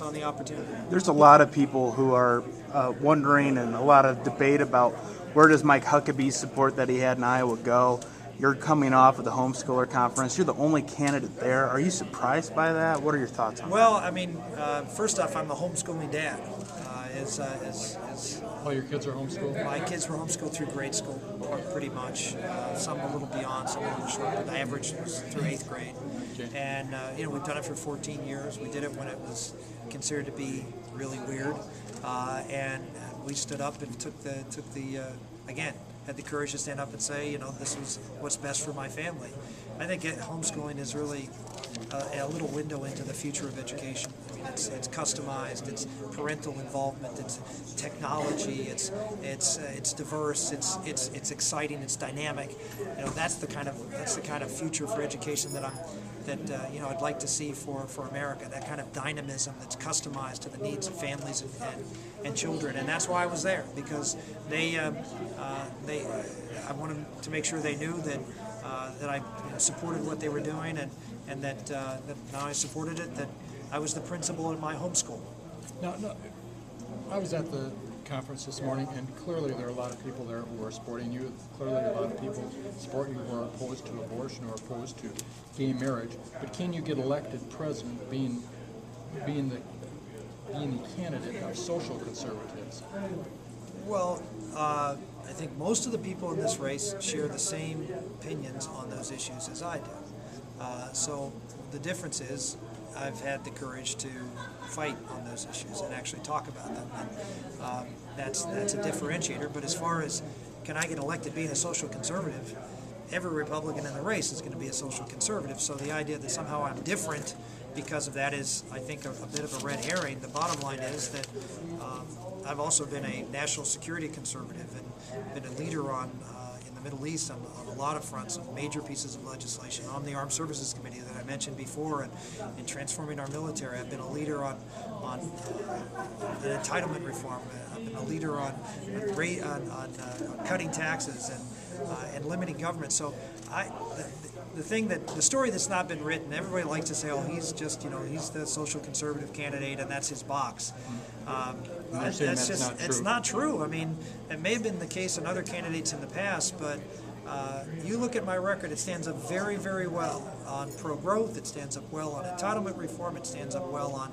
on the opportunity. There's a lot of people who are wondering, and a lot of debate about where does Mike Huckabee's support that he had in Iowa go. You're coming off of the homeschooler conference. You're the only candidate there. Are you surprised by that? What are your thoughts on Well, I mean, first off, I'm a homeschooling dad. All your kids are homeschooled? My kids were homeschooled through grade school, pretty much. Some a little beyond, some a little short, but the average was through 8th grade. Okay. And we've done it for 14 years. We did it when it was considered to be really weird, and we stood up and took the again, had the courage to stand up and say, this was what's best for my family. I think homeschooling is really a little window into the future of education. I mean, it's customized, it's parental involvement, it's technology, it's diverse, it's exciting, it's dynamic. That's the kind of future for education that I'd like to see for America. That kind of dynamism that's customized to the needs of families and children. And that's why I was there, because I wanted to make sure they knew that I supported what they were doing, and that not only supported it, that I was the principal in my homeschool. No, I was at the conference this morning, and clearly there are a lot of people there who are supporting you. Clearly a lot of people support you who are opposed to abortion or opposed to gay marriage. But can you get elected president being the candidate of social conservatives? Well, I think most of the people in this race share the same opinions on those issues as I do. So the difference is I've had the courage to fight on those issues and actually talk about them. And that's a differentiator. But as far as can I get elected being a social conservative, every Republican in the race is going to be a social conservative. So the idea that somehow I'm different because of that is, I think, a bit of a red herring. The bottom line is that I've also been a national security conservative and been a leader in the Middle East on a lot of fronts, on major pieces of legislation. On the Armed Services Committee that I mentioned before, and in transforming our military. I've been a leader on an entitlement reform. I've been a leader on cutting taxes and limiting government. So the story that's not been written, everybody likes to say, oh, he's just, he's the social conservative candidate and that's his box. It's not true. I mean, it may have been the case in other candidates in the past, but you look at my record, it stands up very, very well on pro-growth, it stands up well on entitlement reform, it stands up well on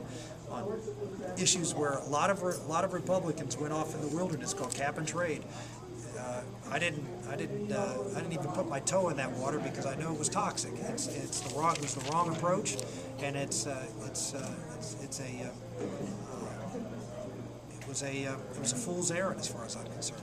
issues where a lot of Republicans went off in the wilderness, called cap and trade. I didn't even put my toe in that water because I know it was toxic. It was the wrong approach, and it was a fool's errand as far as I'm concerned.